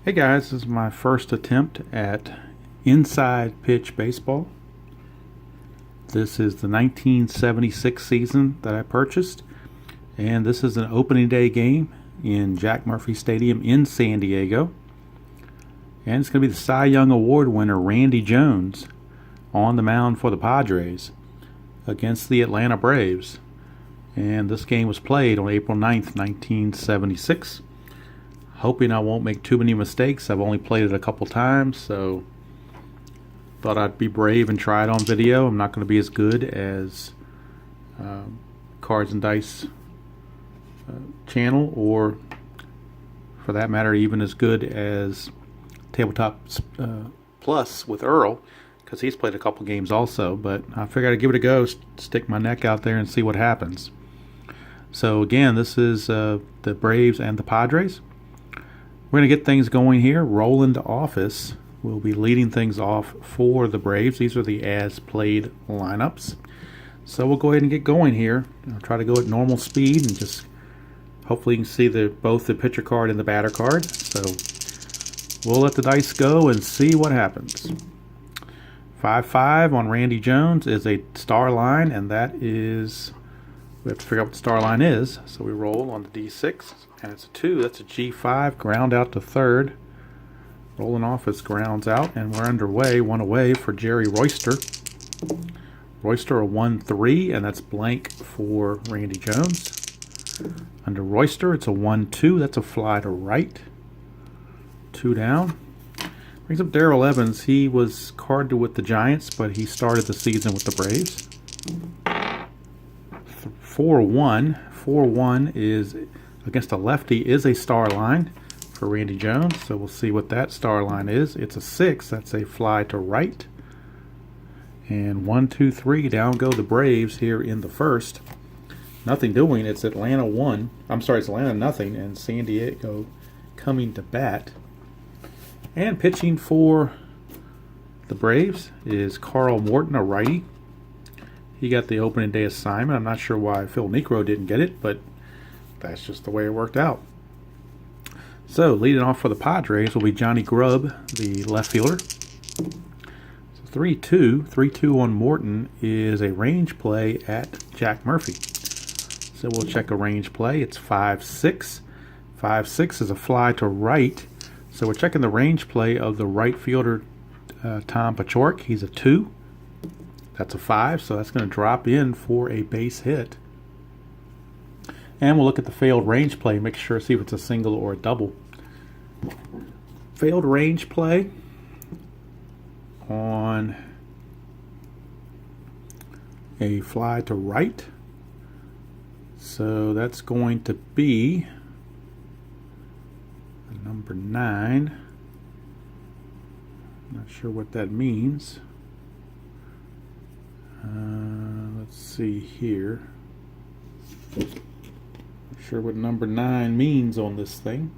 Hey guys, this is my first attempt at inside pitch baseball. This is the 1976 season that I purchased, and this is an opening day game in Jack Murphy Stadium in San Diego. And it's going to be the Cy Young Award winner Randy Jones on the mound for the Padres against the Atlanta Braves. And this game was played on April 9th, 1976. Hoping I won't make too many mistakes. I've only played it a couple times, so thought I'd be brave and try it on video. I'm not going to be as good as Cards and Dice channel, or for that matter, even as good as Tabletop Plus with Earl, because he's played a couple games also. But I figured I'd give it a go, stick my neck out there and see what happens. So again, this is the Braves and the Padres. We're going to get things going here. Roland Office will be leading things off for the Braves. These are the as-played lineups. So we'll go ahead and get going here. I'll try to go at normal speed and just hopefully you can see both the pitcher card and the batter card. So we'll let the dice go and see what happens. 5-5 on Randy Jones is a star line, and that is, we have to figure out what the star line is. So we roll on the D6. And it's a 2. That's a G5. Ground out to third. Rolling Office grounds out, and we're underway. One away for Jerry Royster. Royster a 1-3, and that's blank for Randy Jones. Under Royster, it's a 1-2. That's a fly to right. 2 down. Brings up Darrell Evans. He was carded with the Giants, but he started the season with the Braves. 4-1. 4-1 is against a lefty is a star line for Randy Jones. So we'll see what that star line is. It's a 6. That's a fly to right. And 1, 2, 3. Down go the Braves here in the first. Nothing doing. It's Atlanta 1. I'm sorry, it's Atlanta nothing. And San Diego coming to bat. And pitching for the Braves is Carl Morton, a righty. He got the opening day assignment. I'm not sure why Phil Necro didn't get it, but that's just the way it worked out. So leading off for the Padres will be Johnny Grubb, the left fielder. So 3-2. 3-2 on Morton is a range play at Jack Murphy. So we'll check a range play. It's 5-6. 5-6 is a fly to right. So we're checking the range play of the right fielder, Tom Paciorek. He's a 2. That's a 5, so that's going to drop in for a base hit. And we'll look at the failed range play, make sure, see if it's a single or a double. Failed range play on a fly to right. So that's going to be number 9. Not sure what that means. Let's see here. Sure what number 9 means on this thing.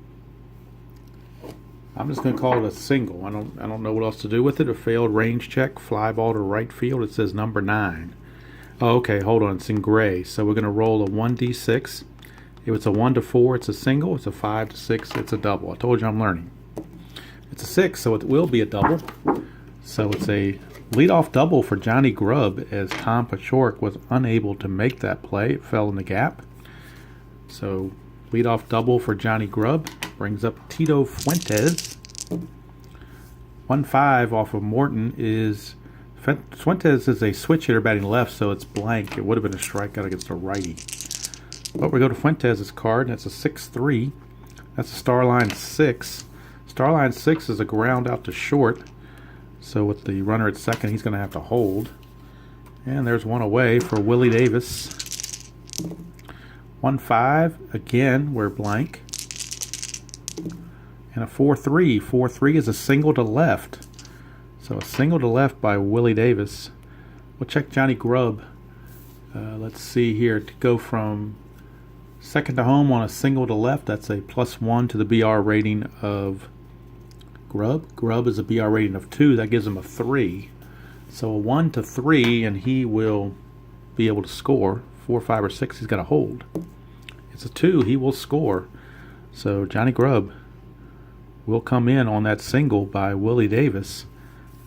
I'm just going to call it a single. I don't know what else to do with it. A failed range check, fly ball to right field. It says number 9. Oh, okay, hold on. It's in gray. So we're going to roll a 1d6. If it's a 1 to 4, it's a single. It's a 5 to 6, it's a double. I told you I'm learning. It's a 6, so it will be a double. So it's a leadoff double for Johnny Grubb, as Tom Paciorek was unable to make that play. It fell in the gap. So leadoff double for Johnny Grubb brings up Tito Fuentes. 1-5 off of Morton is Fuentes is a switch hitter batting left, so it's blank. It would have been a strikeout against a righty. But we go to Fuentes' card, and it's a 6-3. That's a star line 6. Star line 6 is a ground out to short. So with the runner at second, he's going to have to hold. And there's one away for Willie Davis. 1-5, again, we're blank. And a 4-3. 4-3 is a single to left. So a single to left by Willie Davis. We'll check Johnny Grubb. Let's see here. To go from second to home on a single to left, that's a +1 to the BR rating of Grubb. Grubb is a BR rating of 2. That gives him a 3. So a 1 to 3, and he will be able to score. 4, 5, or 6, he's got to hold. It's a 2, he will score. So Johnny Grubb will come in on that single by Willie Davis.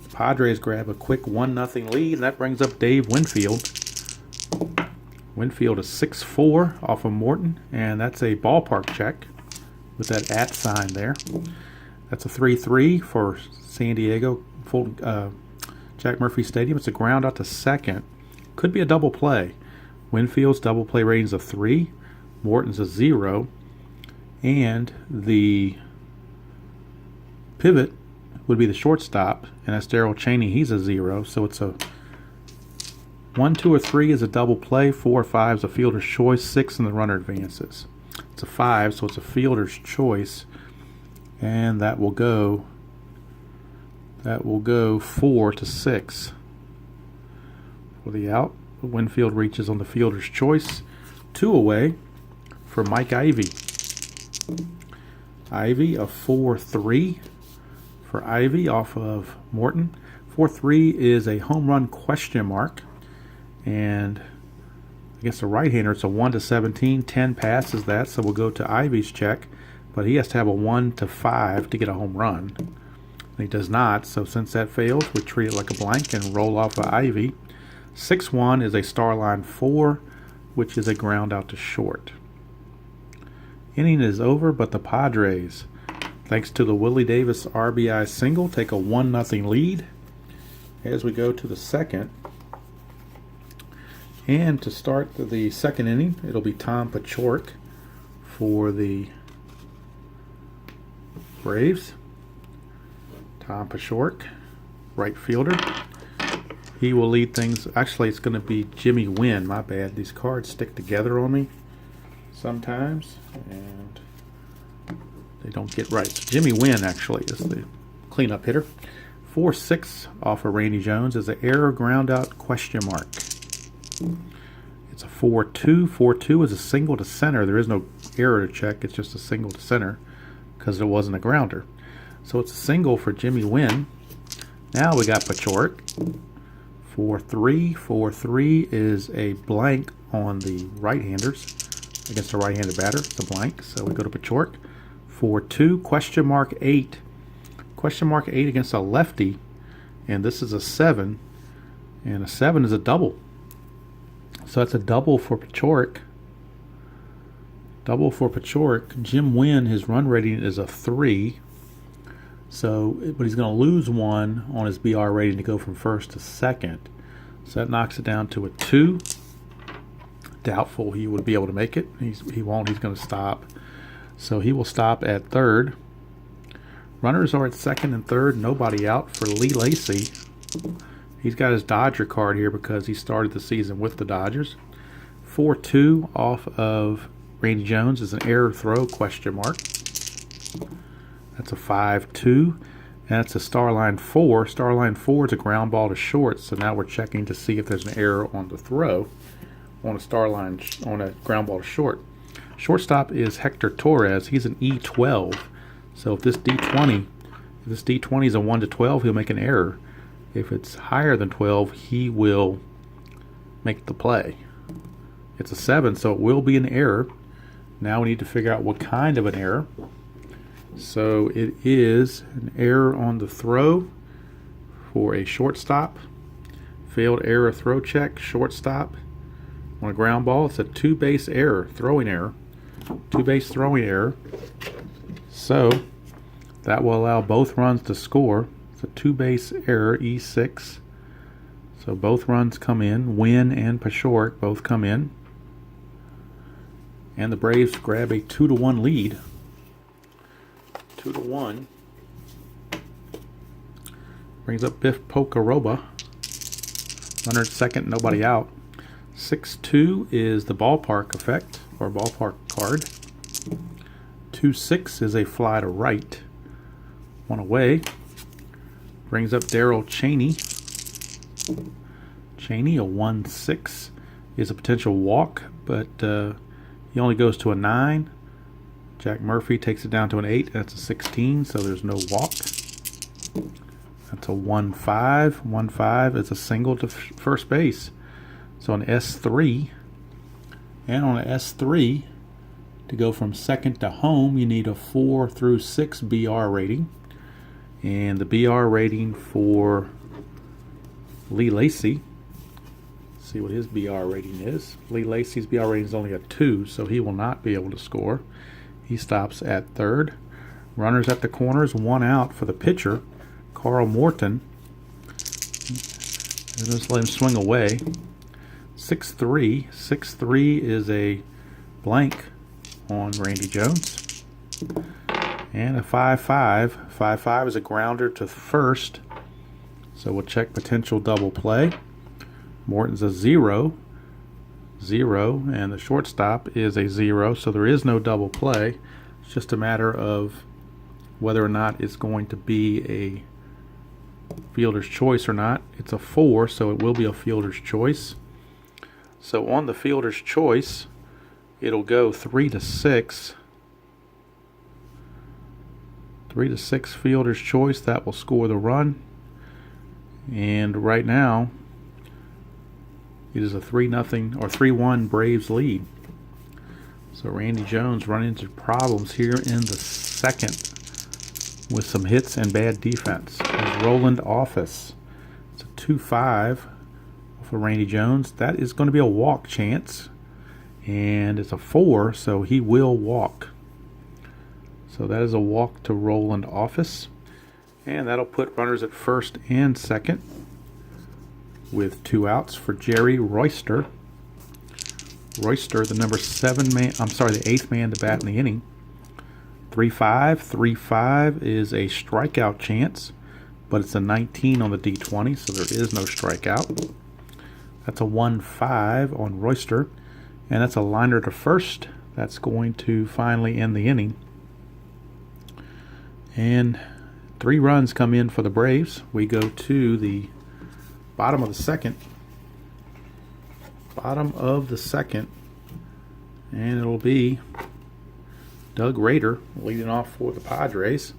The Padres grab a quick 1-0 lead, and that brings up Dave Winfield. Winfield is 6-4 off of Morton, and that's a ballpark check with that @ sign there. That's a 3-3 for San Diego Jack Murphy Stadium. It's a ground out to second. Could be a double play. Winfield's double play rating is a 3. Morton's a 0. And the pivot would be the shortstop, and that's Darrell Chaney. He's a 0. So it's a 1, 2, or 3 is a double play. 4 or 5 is a fielder's choice. 6 and the runner advances. It's a 5, so it's a fielder's choice, and that will go 4 to 6 for the out. Winfield reaches on the fielder's choice. 2 away for Mike Ivy. Ivy, a 4-3 for Ivy off of Morton. 4-3 is a home run question mark, and against the right-hander it's a 1-17. 10 passes that, so we'll go to Ivy's check, but he has to have a 1-5 to get a home run. He does not, so since that fails, we treat it like a blank and roll off of Ivy. 6-1 is a star line 4, which is a ground out to short. Inning is over, but the Padres, thanks to the Willie Davis RBI single, take a 1-0 lead as we go to the second. And to start the second inning, it'll be Tom Pachork for the Braves. Tom Pachork, right fielder. He will lead things. Actually, it's going to be Jimmy Wynn. My bad. These cards stick together on me sometimes, and they don't get right. So Jimmy Wynn actually is the cleanup hitter. 4-6 off of Randy Jones is an error ground out question mark. It's a 4-2. 4-2 is a single to center. There is no error to check. It's just a single to center because it wasn't a grounder. So it's a single for Jimmy Wynn. Now we got Pachork. 4-3. 4-3 is a blank on the right-handers against a right-handed batter. It's a blank. So we go to Pachork. 4-2. Question mark 8. Question mark 8 against a lefty. And this is a 7. And a 7 is a double. So that's a double for Pachork. Double for Pachork. Jim Wynn, his run rating is a 3. So, but he's going to lose 1 on his BR rating to go from first to second. So that knocks it down to a 2. Doubtful he would be able to make it. He won't. He's going to stop. So he will stop at third. Runners are at second and third. Nobody out for Lee Lacy. He's got his Dodger card here because he started the season with the Dodgers. 4-2 off of Randy Jones is an error throw question mark. That's a 5-2. And that's a star line 4. Star line 4 is a ground ball to short. So now we're checking to see if there's an error on the throw on a star line, on a ground ball to short. Shortstop is Hector Torres. He's an E12. So if this D20 is a 1-12, he'll make an error. If it's higher than 12, he will make the play. It's a 7, so it will be an error. Now we need to figure out what kind of an error. So it is an error on the throw for a shortstop. Failed error throw check, shortstop. On a ground ball, it's a 2-base error, throwing error. 2-base throwing error. So that will allow both runs to score. It's a 2-base error, E6. So both runs come in. Wynn and Pachork both come in. And the Braves grab a 2-1 lead. 2-1. Brings up Biff Pocaroba. Runner at second, nobody out. 6-2 is the ballpark effect, or ballpark card. 2-6 is a fly to right. 1 away. Brings up Darrell Chaney. Chaney, a 1-6 is a potential walk, but he only goes to a 9. Jack Murphy takes it down to an 8. That's a 16, so there's no walk. That's a 1-5. 1-5 is a single to first base. So an S3. And on an S3, To go from second to home, you need a 4 through 6 BR rating. And the BR rating for Lee Lacy, see what his BR rating is. Lee Lacy's BR rating is only a 2, so he will not be able to score. He stops at third. Runners at the corners, 1 out for the pitcher, Carl Morton. Just let him swing away. 6-3. 6-3 is a blank on Randy Jones. And a 5-5. 5-5 is a grounder to first. So we'll check potential double play. Morton's a 0. 0. And the shortstop is a 0. So there is no double play. It's just a matter of whether or not it's going to be a fielder's choice or not. It's a 4, so it will be a fielder's choice. So on the fielder's choice, it'll go 3 to 6. 3 to 6 fielder's choice. That will score the run. And right now, it is a 3-0 or 3-1 Braves lead. So Randy Jones run into problems here in the second with some hits and bad defense. There's Roland Office. It's a 2-5 for Randy Jones. That is going to be a walk chance. And it's a 4, so he will walk. So that is a walk to Roland Office. And that'll put runners at first and second with 2 outs for Jerry Royster. Royster, the number 7 man, the 8th man to bat in the inning. 3-5. 3-5 is a strikeout chance, but it's a 19 on the D20, so there is no strikeout. That's a 1-5 on Royster, and that's a liner to first. That's going to finally end the inning. And 3 runs come in for the Braves. We go to the bottom of the second. And it'll be Doug Rader leading off for the Padres.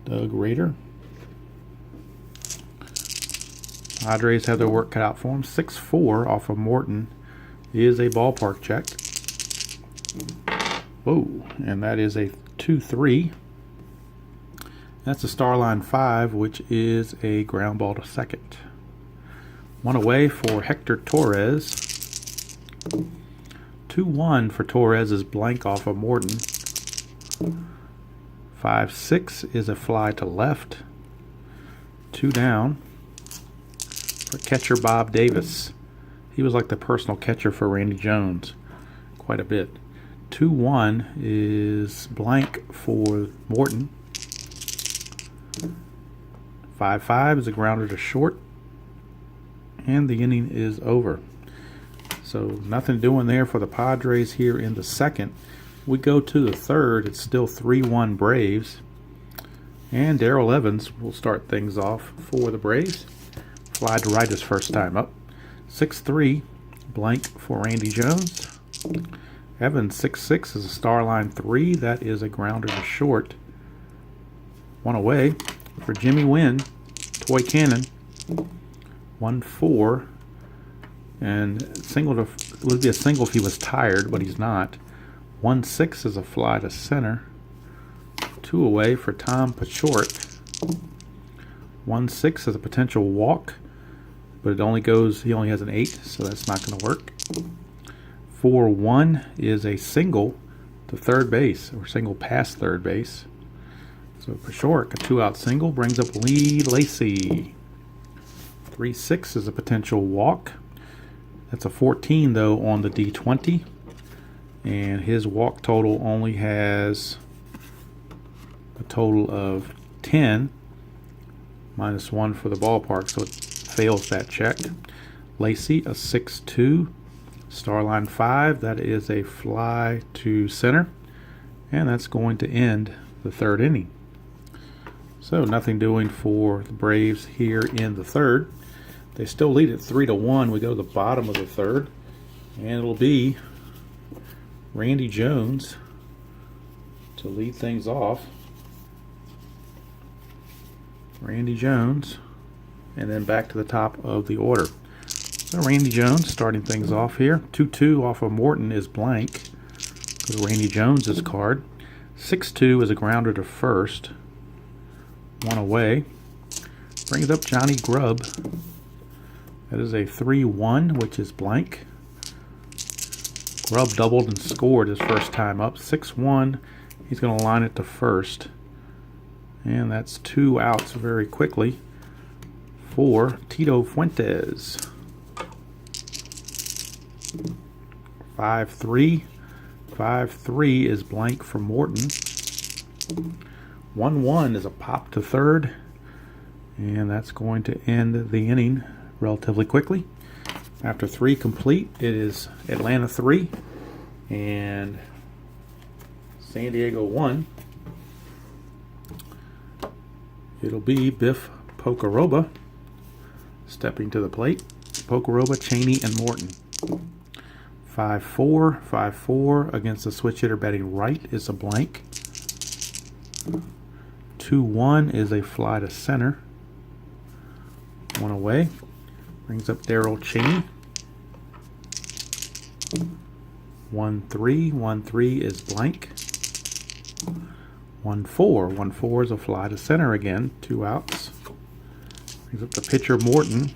Doug Rader. Padres have their work cut out for them. 6-4 off of Morton is a ballpark check. Whoa, and that is a 2-3. That's a star line 5, which is a ground ball to second. 1 away for Hector Torres. 2-1 for Torres is blank off of Morton. 5-6 is a fly to left. 2 down for catcher Bob Davis. He was like the personal catcher for Randy Jones quite a bit. 2-1 is blank for Morton. 5-5 is a grounder to short. And the inning is over. So nothing doing there for the Padres here in the second. We go to the third. It's still 3-1 Braves. And Darrell Evans will start things off for the Braves. Fly to right his first time up. 6-3 blank for Randy Jones. Evans 6-6 is a star line 3. That is a grounder to short. 1 away for Jimmy Wynn. Toy Cannon. 1-4. And single to, would be a single if he was tired, but he's not. 1-6 is a fly to center. 2 away for Tom Pachort. 1-6 is a potential walk, but it only goes, he only has an 8, so that's not going to work. 4-1 is a single to third base, or single past third base. So Pachort, a 2-out single, brings up Lee Lacy. 3-6 is a potential walk. That's a 14, though, on the D20. And his walk total only has a total of 10, minus 1 for the ballpark, so it fails that check. Lacy, a 6-2, star line 5. That is a fly to center. And that's going to end the third inning. So nothing doing for the Braves here in the third. They still lead at 3-1. We go to the bottom of the third, and it'll be Randy Jones to lead things off. Randy Jones, and then back to the top of the order. So Randy Jones starting things off here. 2-2 off of Morton is blank. Go to Randy Jones's card. 6-2 is a grounder to first. One away. Brings up Johnny Grubb. That is a 3-1, which is blank. Grubb doubled and scored his first time up. 6-1. He's going to line it to first. And that's 2 outs very quickly for Tito Fuentes. 5-3. 5-3 is blank for Morton. 1-1 is a pop to third. And that's going to end the inning relatively quickly. After 3 complete, it is Atlanta 3 and San Diego 1. It'll be Biff Pocoroba stepping to the plate. Pocoroba, Cheney, and Morton. 5-4. 5-4 against the switch hitter batting right is a blank. 2-1 is a fly to center. One away. Brings up Daryl Cheney. 1-3. 1-3 is blank. 1-4. 1-4 is a fly to center again. 2 outs. Brings up the pitcher Morton.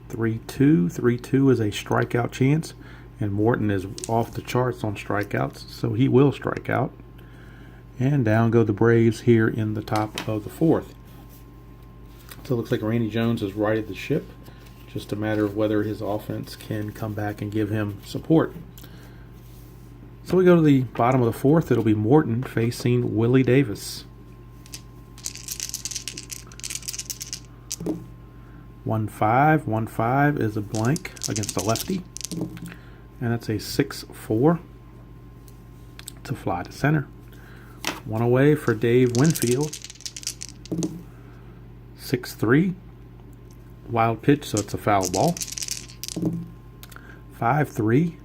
3-2. 3-2 is a strikeout chance. And Morton is off the charts on strikeouts, so he will strike out. And down go the Braves here in the top of the 4th. So it looks like Randy Jones has righted the ship. Just a matter of whether his offense can come back and give him support. So we go to the bottom of the 4th. It'll be Morton facing Willie Davis. 1-5. 1-5 is a blank against the lefty. And that's a 6-4. It's a fly to center. One away for Dave Winfield. 6-3. Wild pitch, so it's a foul ball. 5-3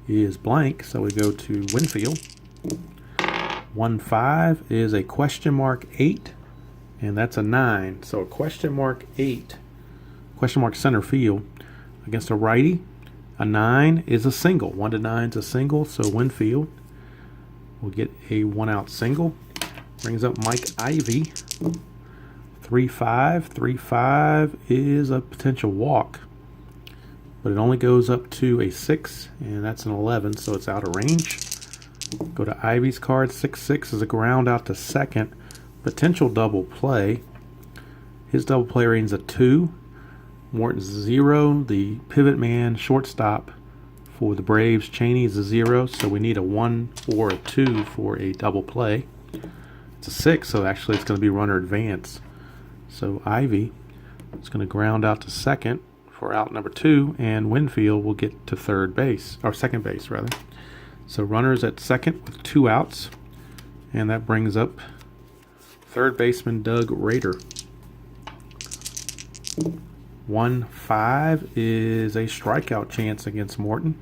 is blank, so we go to Winfield. 1-5 is a question mark 8, and that's a 9. So a question mark 8, question mark center field against a righty. A 9 is a single. 1-9 is a single, so Winfield will get a 1-out single. Brings up Mike Ivy. 3-5. 3-5 is a potential walk, but it only goes up to a 6, and that's an 11, so it's out of range. Go to Ivy's card. 6-6 is a ground out to second. Potential double play. His double play rating's a 2. Morton's 0. The pivot man shortstop for the Braves, Cheney, is a 0, so we need a 1 or a 2 for a double play. It's a 6, so actually it's going to be runner advance. So Ivy is going to ground out to second for out number 2, and Winfield will get to third base, or second base rather. So runners at second with 2 outs, and that brings up third baseman Doug Rader. 1-5 is a strikeout chance against Morton.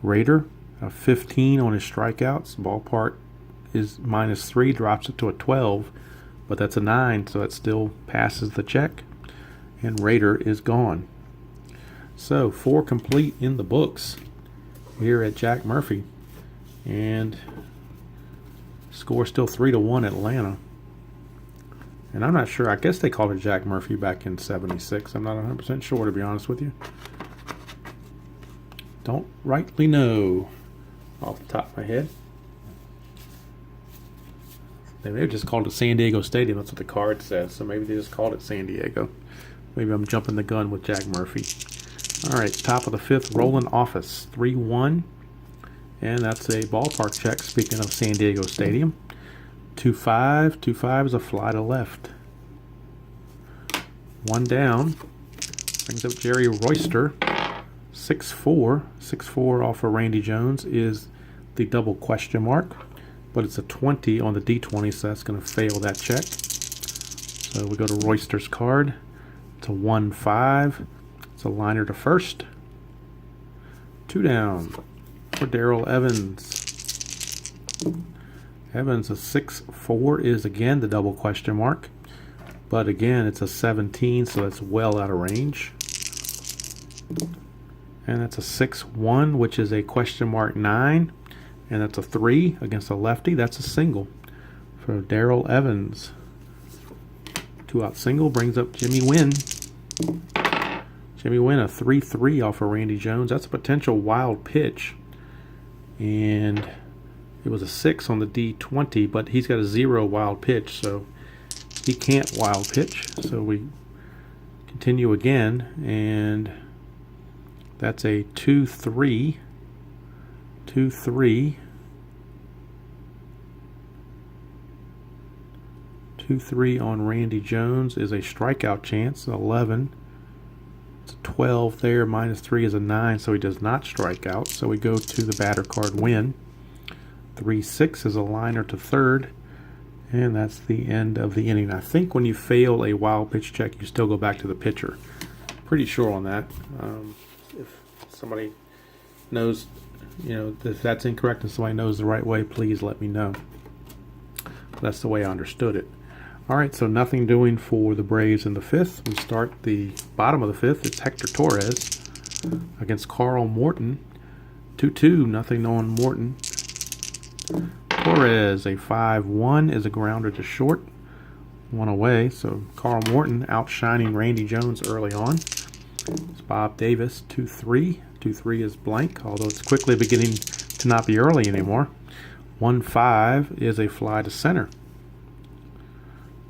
Rader, a 15 on his strikeouts. Ballpark is -3, drops it to a 12. But that's a 9, so it still passes the check. And Rader is gone. So 4 complete in the books here at Jack Murphy. And score still 3-1 Atlanta. And I'm not sure. I guess they called it Jack Murphy back in '76. I'm not 100% sure, to be honest with you. Don't rightly know off the top of my head. They may have just called it San Diego Stadium. That's what the card says. So maybe they just called it San Diego. Maybe I'm jumping the gun with Jack Murphy. All right, top of the 5th, Roland Office, 3-1. And that's a ballpark check, speaking of San Diego Stadium. 2-5. 2-5 is a fly to left. 1 down. Brings up Jerry Royster. 6-4. 6-4 off of Randy Jones is the double question mark. But it's a 20 on the D20, so that's going to fail that check. So we go to Royster's card. It's a 1-5. It's a liner to first. 2 down for Darrell Evans. Evans, a 6-4 is again the double question mark. But again, it's a 17, so that's well out of range. And that's a 6-1, which is a question mark 9. and that's a 3 against a lefty. That's a single for Darrell Evans. 2-out single brings up Jimmy Wynn. Jimmy Wynn, a 3-3 off of Randy Jones. That's a potential wild pitch. And it was a 6 on the D20, but he's got a 0 wild pitch, so he can't wild pitch. So we continue again, and that's a 2-3. 2-3. 2-3 on Randy Jones is a strikeout chance, 11. It's a 12 there, -3 is a 9, so he does not strike out. So we go to the batter card Win. 3-6 is a liner to third, and that's the end of the inning. I think when you fail a wild pitch check, you still go back to the pitcher. Pretty sure on that. If somebody knows, if that's incorrect and somebody knows the right way, please let me know. That's the way I understood it. All right, so nothing doing for the Braves in the fifth. We start the bottom of the fifth. It's Hector Torres against Carl Morton. 2-2, nothing on Morton. Torres, a 5-1, is a grounder to short. 1 away, so Carl Morton outshining Randy Jones early on. It's Bob Davis, 2-3. 2-3 is blank, although it's quickly beginning to not be early anymore. 1-5 is a fly to center.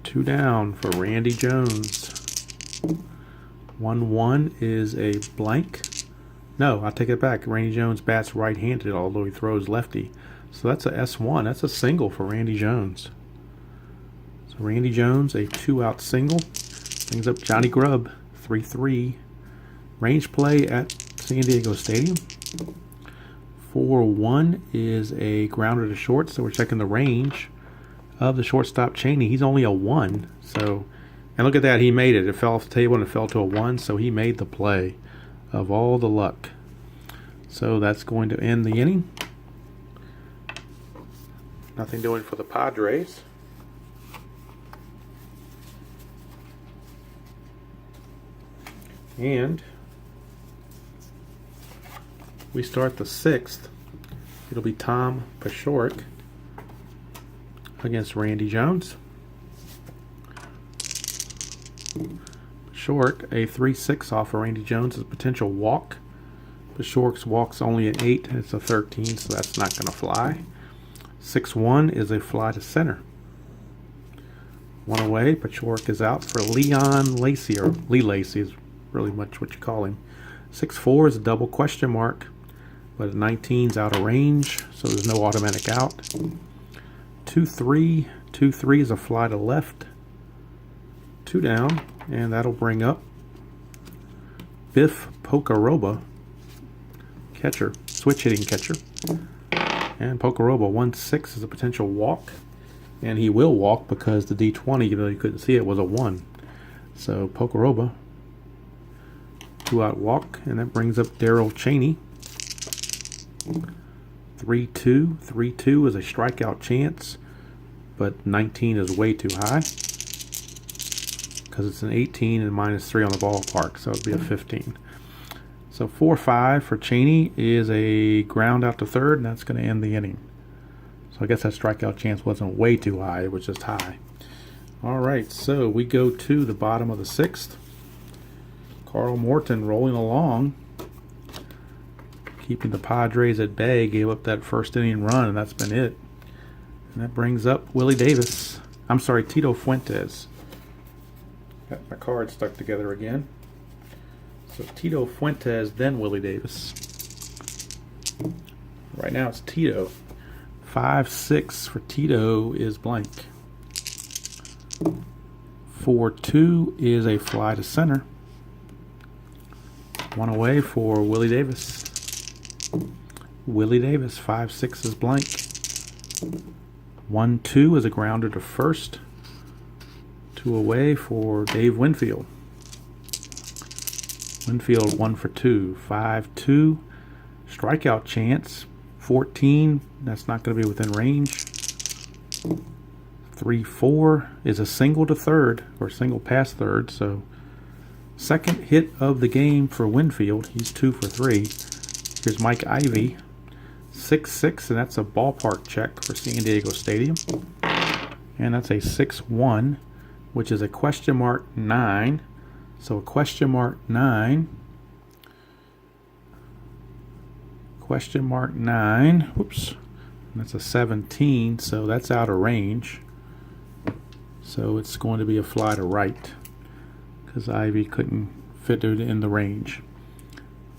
2 down for Randy Jones. 1-1 is a blank. No, I take it back. Randy Jones bats right-handed, although he throws lefty. So that's a S1. That's a single for Randy Jones. So Randy Jones, a 2-out single. Brings up Johnny Grubb, 3-3. Range play at San Diego Stadium. 4-1 is a grounder to short, so we're checking the range of the shortstop Cheney. He's only a 1, so, and look at that, he made it. It fell off the table and it fell to a 1, so he made the play of all the luck. So that's going to end the inning. Nothing doing for the Padres. And we start the sixth. It'll be Tom Pashork against Randy Jones. Pashork, a 3-6 off of Randy Jones, is a potential walk. Pashork's walk's only an 8, and it's a 13, so that's not going to fly. 6-1 is a fly to center. 1 away, Pashork is out for Leon Lacy, or Lee Lacy is really much what you call him. 6-4 is a double question mark, but 19's out of range, so there's no automatic out. 2-3. 2-3 is a fly to left. 2 down, and that'll bring up Biff Pocaroba, catcher, switch hitting catcher. And Pocaroba, 1-6 is a potential walk. And he will walk because the D20, even though you couldn't see it, was a 1. So Pocaroba, 2-out walk, and that brings up Darrell Cheney. 3-2. 3-2 is a strikeout chance, but 19 is way too high because it's an 18 and -3 on the ballpark, so it'd be a 15. So 4-5 for Cheney is a ground out to third, and that's going to end the inning. So I guess that strikeout chance wasn't way too high, it was just high. All right, so we go to the bottom of the sixth. Carl Morton rolling along, keeping the Padres at bay, gave up that first inning run, and that's been it. And that brings up Willie Davis. I'm sorry, Tito Fuentes. Got my cards stuck together again. So Tito Fuentes, then Willie Davis. Right now it's Tito. 5-6 for Tito is blank. 4-2 is a fly to center. 1 away for Willie Davis. Willie Davis, 5-6 is blank. 1-2 is a grounder to first. 2 away for Dave Winfield. Winfield 1 for 2. 5-2. Strikeout chance. 14. That's not going to be within range. 3-4 is a single to third, or single past third. So second hit of the game for Winfield. He's 2 for 3. Here's Mike Ivey. 6-6, and that's a ballpark check for San Diego Stadium. And that's a 6-1, which is a question mark 9. So a question mark 9. Question mark 9. Whoops. And that's a 17, so that's out of range. So it's going to be a fly to right because Ivy couldn't fit it in the range.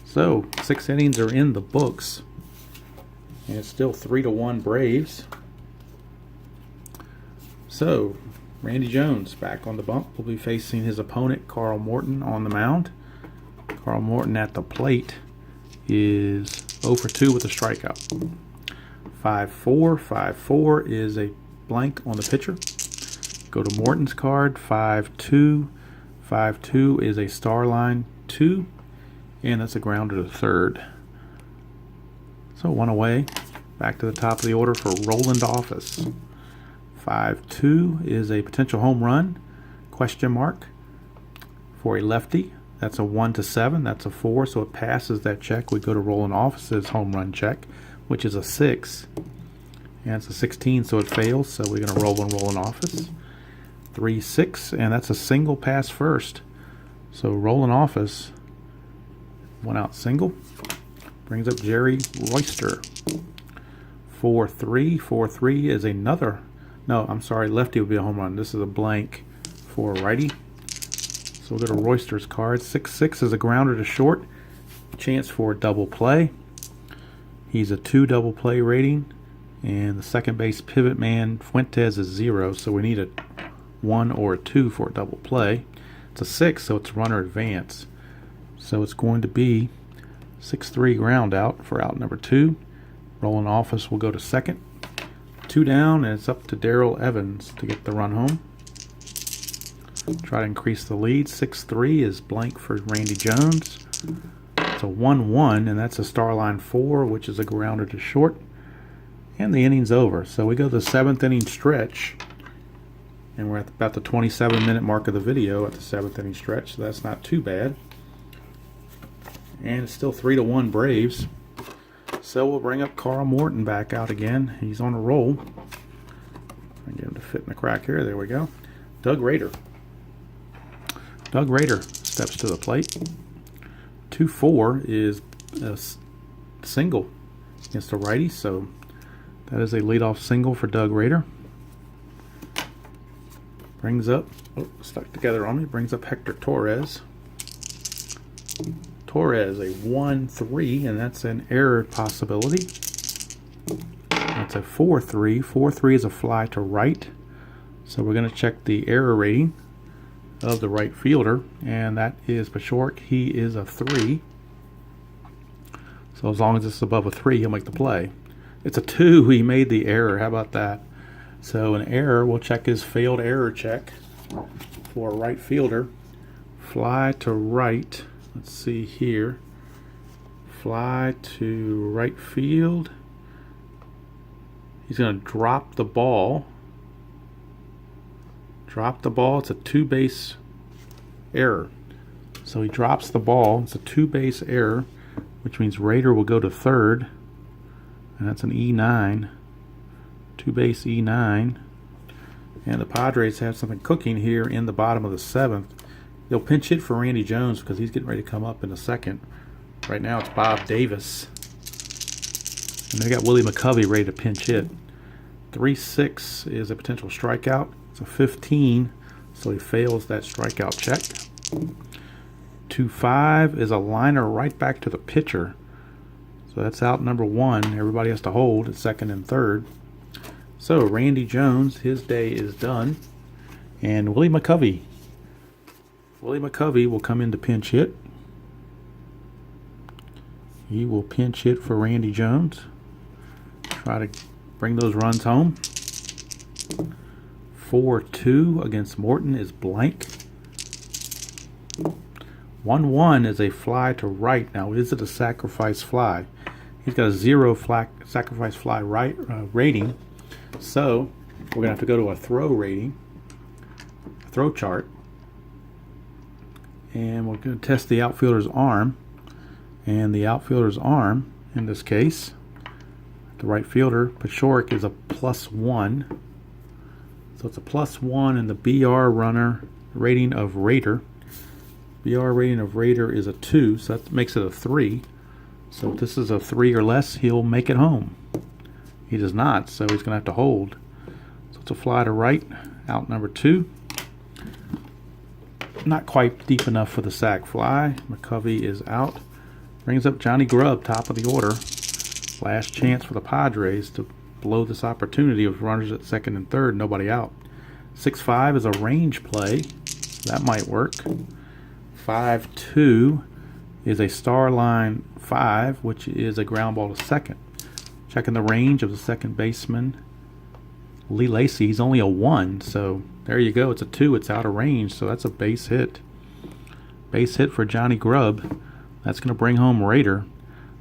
So 6 innings are in the books, and it's still 3-1 Braves. So Randy Jones back on the bump will be facing his opponent Carl Morton on the mound. Carl Morton at the plate is 0 for 2 with a strikeout. 5-4. 5-4 is a blank on the pitcher. Go to Morton's card. 5-2. 5-2 is a star line 2, and that's a grounder to third. So 1 away. Back to the top of the order for Roland Office. 5-2 is a potential home run, question mark, for a lefty. That's a 1-7. That's a 4, so it passes that check. We go to Roland Office's home run check, which is a 6. And it's a 16, so it fails. So we're going to roll in Roland Office. 3-6, and that's a single pass first. So Roland Office, 1 out single. Brings up Jerry Royster. 4-3. 4-3 is another. No, I'm sorry, lefty would be a home run. This is a blank for a righty. So we'll go to Royster's card. 6-6 is a grounder to short. Chance for a double play. He's a 2 double play rating. And the second base pivot man, Fuentes, is 0. So we need a 1 or a 2 for a double play. It's a 6, so it's runner advance. So it's going to be 6-3 ground out for out number 2. Roland Office will go to second. 2 down, and it's up to Darrell Evans to get the run home. Try to increase the lead. 6-3 is blank for Randy Jones. It's a 1-1, and that's a star line 4, which is a grounder to short. And the inning's over. So we go to the 7th inning stretch, and we're at about the 27-minute mark of the video at the 7th inning stretch, so that's not too bad. And it's still 3-1 Braves. So we'll bring up Carl Morton back out again. He's on a roll. I get him to fit in the crack here. There we go. Doug Rader. Doug Rader steps to the plate. 2-4 is a single against a righty, so that is a leadoff single for Doug Rader. Brings up, stuck together on me, brings up Hector Torres. Torres, a 1-3, and that's an error possibility. That's a 4-3. 4-3 is a fly to right. So we're going to check the error rating of the right fielder, and that is Bachork. He is a 3. So as long as it's above a 3, he'll make the play. It's a 2. He made the error. How about that? So an error, we'll check his failed error check for a right fielder. Fly to right. Let's see here. Fly to right field. He's going to drop the ball. Drop the ball. It's a 2-base error. So he drops the ball. It's a 2-base error, which means Rader will go to third. And that's an E9. 2-base E9. And the Padres have something cooking here in the bottom of the 7th. They'll pinch hit for Randy Jones because he's getting ready to come up in a second. Right now it's Bob Davis. And they got Willie McCovey ready to pinch hit. 3-6 is a potential strikeout. It's a 15, so he fails that strikeout check. 2-5 is a liner right back to the pitcher. So that's out number 1. Everybody has to hold at second and third. So Randy Jones, his day is done. And Willie McCovey will come in to pinch hit. He will pinch hit for Randy Jones. Try to bring those runs home. 4-2 against Morton is blank. 1-1 is a fly to right. Now, is it a sacrifice fly? He's got a 0 sacrifice fly right rating. So we're going to have to go to a throw rating, a throw chart. And we're going to test the outfielder's arm. And the outfielder's arm, in this case, The right fielder, Pachoric, is a +1. So it's a +1 in the BR runner rating of Raider. BR rating of Raider is a 2, so that makes it a 3. So if this is a 3 or less, he'll make it home. He does not, so he's going to have to hold. So it's a fly to right, out number 2. Not quite deep enough for the sac fly. McCovey is out. Brings up Johnny Grubb, top of the order. Last chance for the Padres to blow this opportunity of runners at second and third, nobody out. 6-5 is a range play. That might work. 5-2 is a star line 5, which is a ground ball to second. Checking the range of the second baseman, Lee Lacy. He's only a 1, so there you go. It's a 2. It's out of range, so that's a base hit. Base hit for Johnny Grubb. That's going to bring home Raider.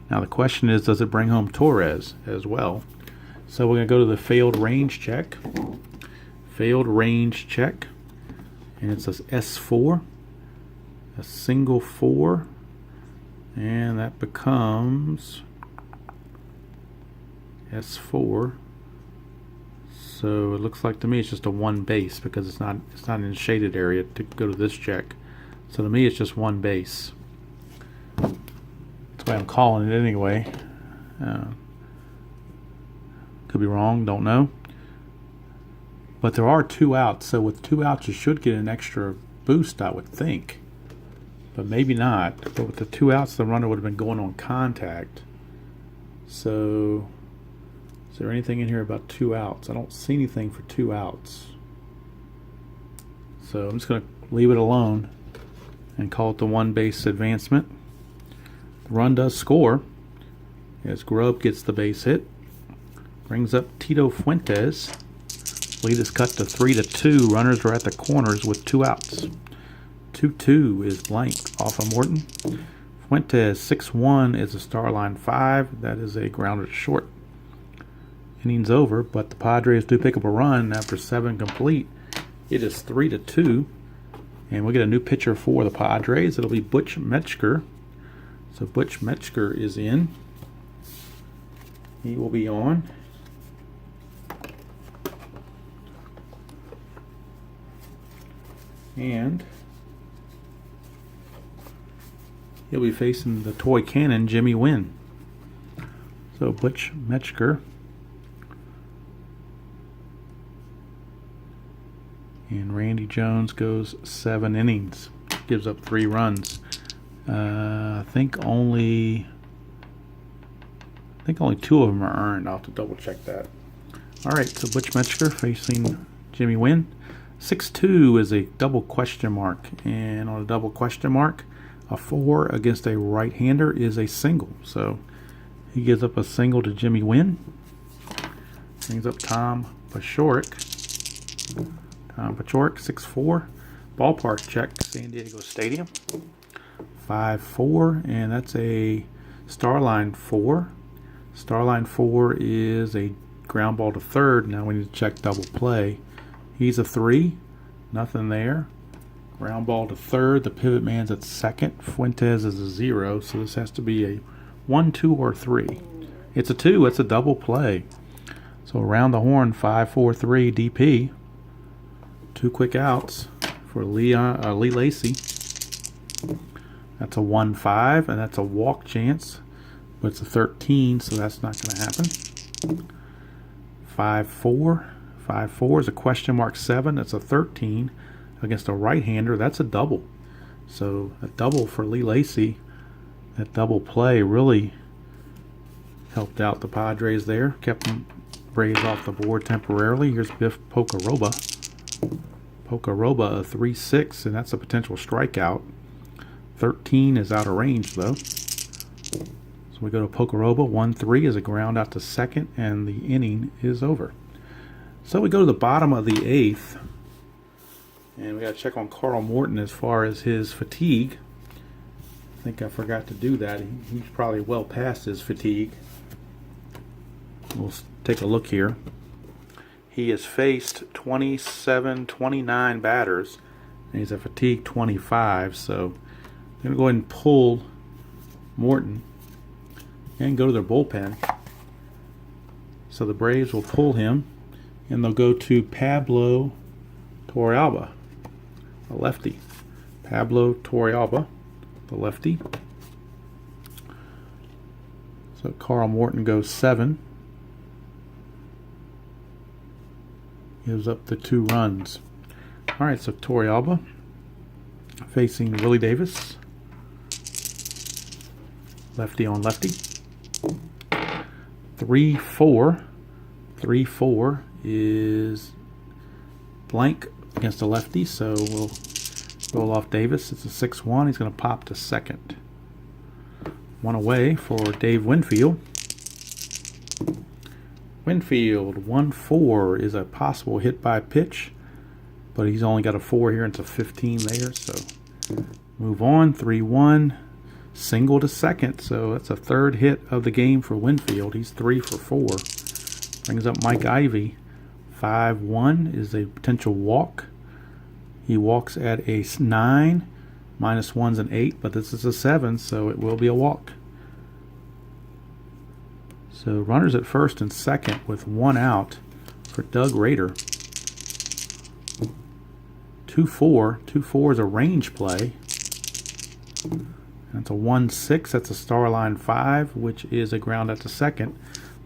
Now the question is, does it bring home Torres as well? So we're going to go to the failed range check. Failed range check. And it's a S4. A single 4. And that becomes S4. So it looks like to me it's just a 1 base because it's not in a shaded area to go to this check. So to me it's just 1 base. That's why I'm calling it anyway. Could be wrong, don't know. But there are 2 outs, so with 2 outs you should get an extra boost, I would think. But maybe not. But with the 2 outs, the runner would have been going on contact. So is there anything in here about 2 outs? I don't see anything for 2 outs. So I'm just going to leave it alone and call it the 1 base advancement. The run does score as Grubb gets the base hit. Brings up Tito Fuentes. Lead is cut to 3-2. Runners are at the corners with 2 outs. 2-2 is blank off of Morton. Fuentes 6-1 is a star line 5. That is a grounded short. Innings over, but the Padres do pick up a run after 7 complete. It is 3-2, and we get a new pitcher for the Padres. It'll be Butch Metzger. So Butch Metzger is in. He will be on. And he'll be facing the toy cannon, Jimmy Wynn. So Butch Metzger. And Randy Jones goes 7 innings. Gives up 3 runs. I think only 2 of them are earned. I'll have to double check that. Alright, so Butch Metzger facing Jimmy Wynn. 6-2 is a double question mark. And on a double question mark, a 4 against a right-hander is a single. So he gives up a single to Jimmy Wynn. Brings up Tom Pachoric. Tom Pachoric, 6-4. Ballpark check, San Diego Stadium. 5-4, and that's a Starline 4. Starline 4 is a ground ball to third. Now we need to check double play. He's a 3. Nothing there. Ground ball to third. The pivot man's at second. Fuentes is a 0, so this has to be a 1, 2, or 3. It's a 2. It's a double play. So around the horn, 5-4-3 DP. 2 quick outs for Lee Lacy. That's a 1-5, and that's a walk chance, but it's a 13, so that's not going to happen. 5-4. 5-4 is a question mark 7. That's a 13 against a right-hander. That's a double. So a double for Lee Lacy. That double play really helped out the Padres there. Kept them Braves off the board temporarily. Here's Biff Pocaroba. Pocaroba, a 3-6, and that's a potential strikeout. 13 is out of range, though. So we go to Pocaroba. 1-3 is a ground out to second, and the inning is over. So we go to the bottom of the 8th, and we got to check on Carl Morton as far as his fatigue. I think I forgot to do that. He's probably well past his fatigue. We'll take a look here. He has faced 29 batters, and he's a fatigue 25. So I'm going to go ahead and pull Morton and go to their bullpen. So the Braves will pull him, and they'll go to Pablo Torrealba, a lefty. Pablo Torrealba, the lefty. So Carl Morton goes 7. Gives up the 2 runs. All right, so Torrealba facing Willie Davis. Lefty on lefty. 3-4. 3-4 is blank against a lefty, so we'll roll off Davis. It's a 6-1. He's going to pop to second. 1 away for Dave Winfield. Winfield, 1-4 is a possible hit by pitch, but he's only got a 4 here and it's a 15 there, so move on. 3-1, single to second, so that's a 3rd hit of the game for Winfield. He's 3 for 4. Brings up Mike Ivy. 5-1 is a potential walk. He walks at a 9, -1's an 8, but this is a 7, so it will be a walk. So runners at first and second with 1 out for Doug Rader. 2-4. 2-4 is a range play. That's a 1-6. That's a star line 5, which is a ground out to second.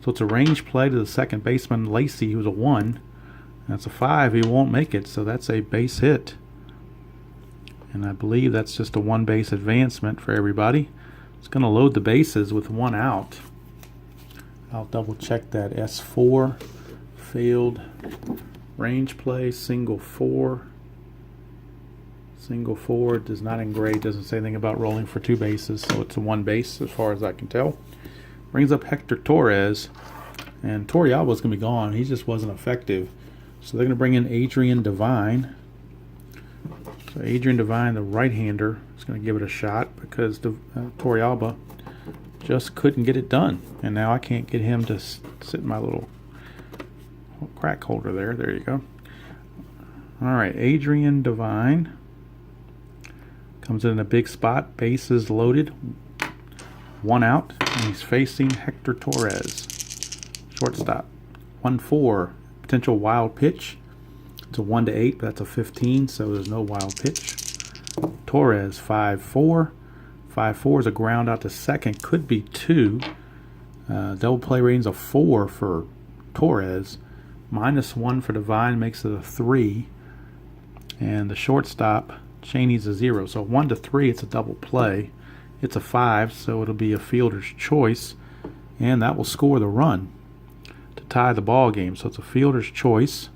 So it's a range play to the second baseman, Lacey, who's a 1. That's a 5. He won't make it, so that's a base hit. And I believe that's just a 1 base advancement for everybody. It's going to load the bases with 1 out. I'll double check that. S4, failed range play, single 4. Single 4 does not engrave, doesn't say anything about rolling for 2 bases, so it's a 1 base as far as I can tell. Brings up Hector Torres, and Torrealba's going to be gone. He just wasn't effective. So they're going to bring in Adrian Devine. So Adrian Devine, the right-hander, is going to give it a shot because Torrealba just couldn't get it done. And now I can't get him to sit in my little crack holder there. There you go. All right, Adrian Devine comes in a big spot. Bases loaded. 1 out, and he's facing Hector Torres. Shortstop. 1-4. Potential wild pitch. It's a 1-8, but that's a 15, so there's no wild pitch. Torres, 5-4. 5-4 is a ground out to second. Could be 2. Double play rating's a 4 for Torres. -1 for Devine makes it a 3. And the shortstop, Cheney's a 0. So 1-3, it's a double play. It's a 5, so it'll be a fielder's choice. And that will score the run to tie the ball game. So it's a fielder's choice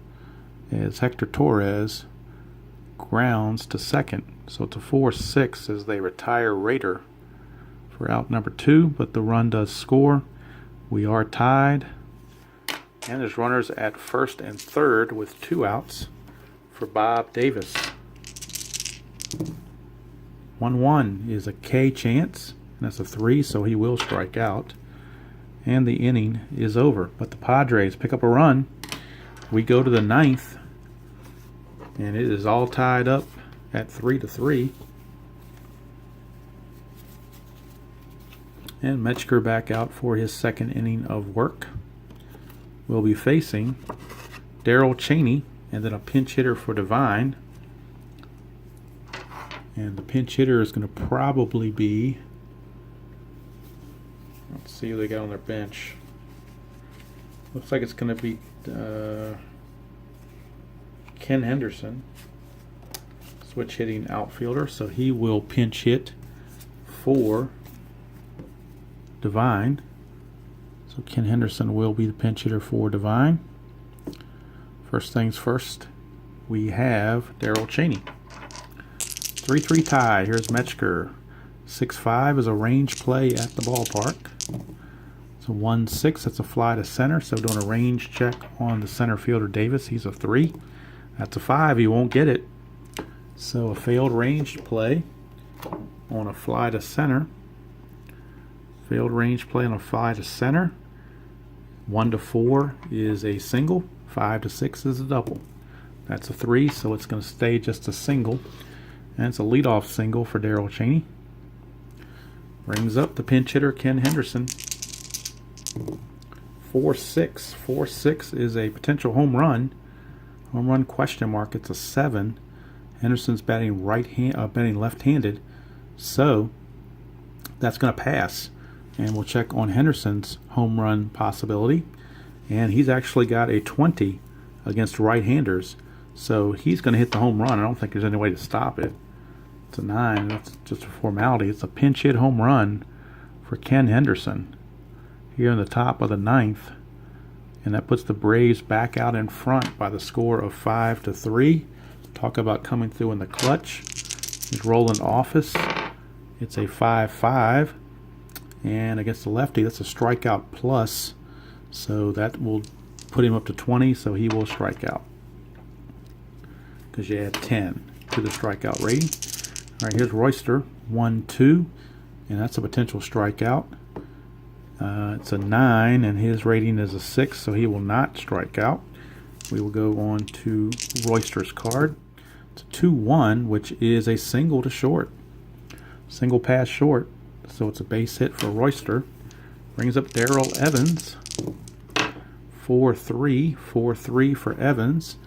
as Hector Torres grounds to second. So it's a 4-6 as they retire Rader for out number 2, but the run does score. We are tied. And there's runners at first and third with 2 outs for Bob Davis. 1-1 is a K chance, and that's a 3, so he will strike out. And the inning is over. But the Padres pick up a run. We go to the 9th, and it is all tied up at 3-3. And Metzger back out for his 2nd inning of work. We'll be facing Darrell Cheney, and then a pinch hitter for Devine. And the pinch hitter is going to probably be, let's see who they got on their bench. Looks like it's going to be Ken Henderson, switch hitting outfielder. So he will pinch hit for Devine. So Ken Henderson will be the pinch hitter for Devine. First things first, we have Darrell Cheney. 3-3 tie. Here's Metzger. 6-5 is a range play at the ballpark. It's a 1-6. That's a fly to center. So doing a range check on the center fielder Davis. He's a 3. That's a 5. He won't get it. So a failed range play on a fly to center. Failed range play on a fly to center. 1-4 is a single. 5-6 is a double. That's a 3, so it's going to stay just a single. And it's a leadoff single for Darrell Cheney. Brings up the pinch hitter, Ken Henderson. 4-6. 4-6 is a potential home run. Home run question mark. It's a 7. Henderson's batting batting left-handed, so that's going to pass. And we'll check on Henderson's home run possibility. And he's actually got a 20 against right-handers. So he's going to hit the home run. I don't think there's any way to stop it. It's a 9. That's just a formality. It's a pinch hit home run for Ken Henderson here in the top of the 9th. And that puts the Braves back out in front by the score of 5-3. Talk about coming through in the clutch. He's rolling office. It's a 5-5. And against the lefty, that's a strikeout plus. So that will put him up to 20, so he will strike out. Because you add 10 to the strikeout rating. All right, here's Royster, 1-2. And that's a potential strikeout. It's a 9, and his rating is a 6, so he will not strike out. We will go on to Royster's card. It's a 2-1, which is a single to short. Single pass short. So it's a base hit for Royster. Brings up Darrell Evans. 4-3. 4-3 for Evans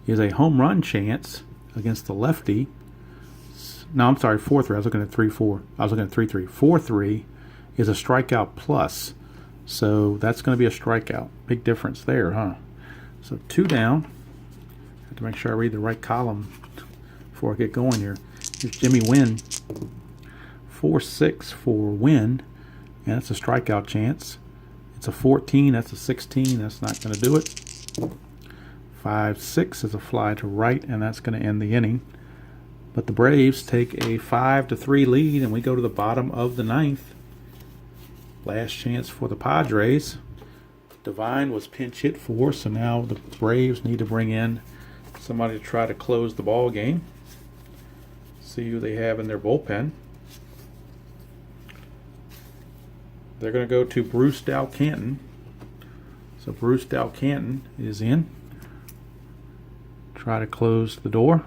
is a home run chance against the lefty. No, I'm sorry, 4-3. I was looking at 3-4. I was looking at 3-3. 4-3 is a strikeout plus. So that's going to be a strikeout. Big difference there, huh? So 2 down. I have to make sure I read the right column before I get going here. Here's Jimmy Wynn. 4-6 for Wynn, and that's a strikeout chance. It's a 14, that's a 16, that's not going to do it. 5-6 is a fly to right, and that's going to end the inning. But the Braves take a 5-3 lead, and we go to the bottom of the 9th. Last chance for the Padres. Devine was pinch hit for, so now the Braves need to bring in somebody to try to close the ball game. See who they have in their bullpen. They're going to go to Bruce Dalcanton. So Bruce Dalcanton is in. Try to close the door.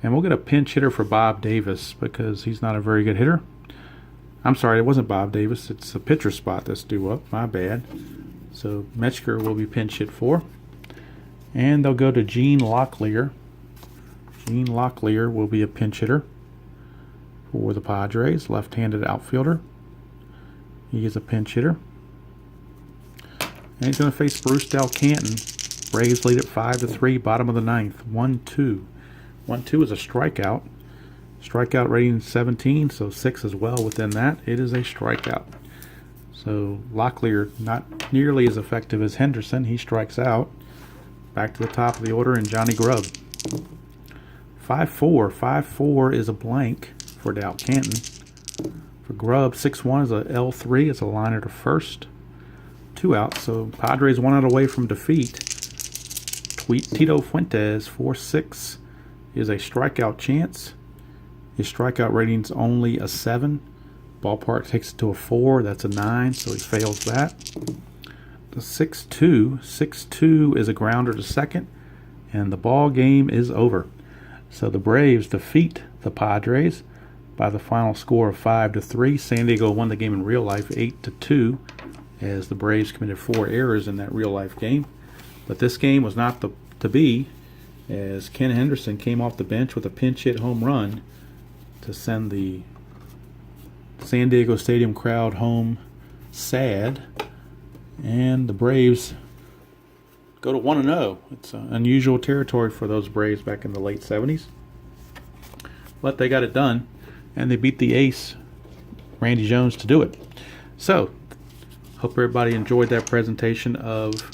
And we'll get a pinch hitter for Bob Davis because he's not a very good hitter. I'm sorry, it wasn't Bob Davis. It's a pitcher spot that's due up. My bad. So Metzger will be pinch hit for. And they'll go to Gene Locklear. Gene Locklear will be a pinch hitter for the Padres, left-handed outfielder. He is a pinch hitter. And he's going to face Bruce Dalcanton. Braves lead at 5-3, bottom of the 9th. 1-2. 1-2 is a strikeout. Strikeout rating 17, so 6 as well within that. It is a strikeout. So Locklear not nearly as effective as Henderson. He strikes out. Back to the top of the order, and Johnny Grubb. 5-4. 5-4 is a blank for Dalcanton. For Grubb, 6-1 is a L3. It's a liner to first. 2 outs, so Padres 1 out away from defeat. Tito Fuentes, 4-6, is a strikeout chance. His strikeout rating's only a 7. Ballpark takes it to a 4. That's a 9, so he fails that. The 6-2. 6-2 is a grounder to second, and the ball game is over. So the Braves defeat the Padres by the final score of 5-3. San Diego won the game in real life 8-2, as the Braves committed 4 errors in that real life game. But this game was not to be, as Ken Henderson came off the bench with a pinch hit home run to send the San Diego Stadium crowd home sad. And the Braves go to 1-0. It's unusual territory for those Braves back in the late 70s. But they got it done, and they beat the ace, Randy Jones, to do it. So, hope everybody enjoyed that presentation of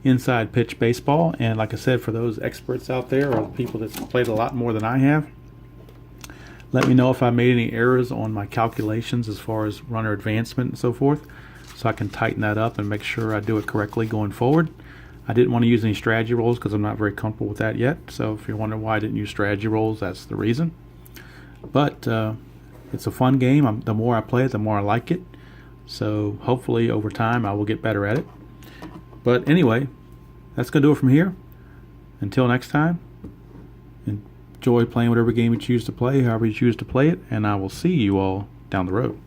Inside Pitch Baseball. And like I said, for those experts out there or people that played a lot more than I have, let me know if I made any errors on my calculations as far as runner advancement and so forth, so I can tighten that up and make sure I do it correctly going forward. I didn't want to use any strategy rolls because I'm not very comfortable with that yet. So if you're wondering why I didn't use strategy rolls, that's the reason. But it's a fun game. The more I play it, the more I like it. So hopefully over time I will get better at it. But anyway, that's going to do it from here. Until next time, enjoy playing whatever game you choose to play, however you choose to play it, and I will see you all down the road.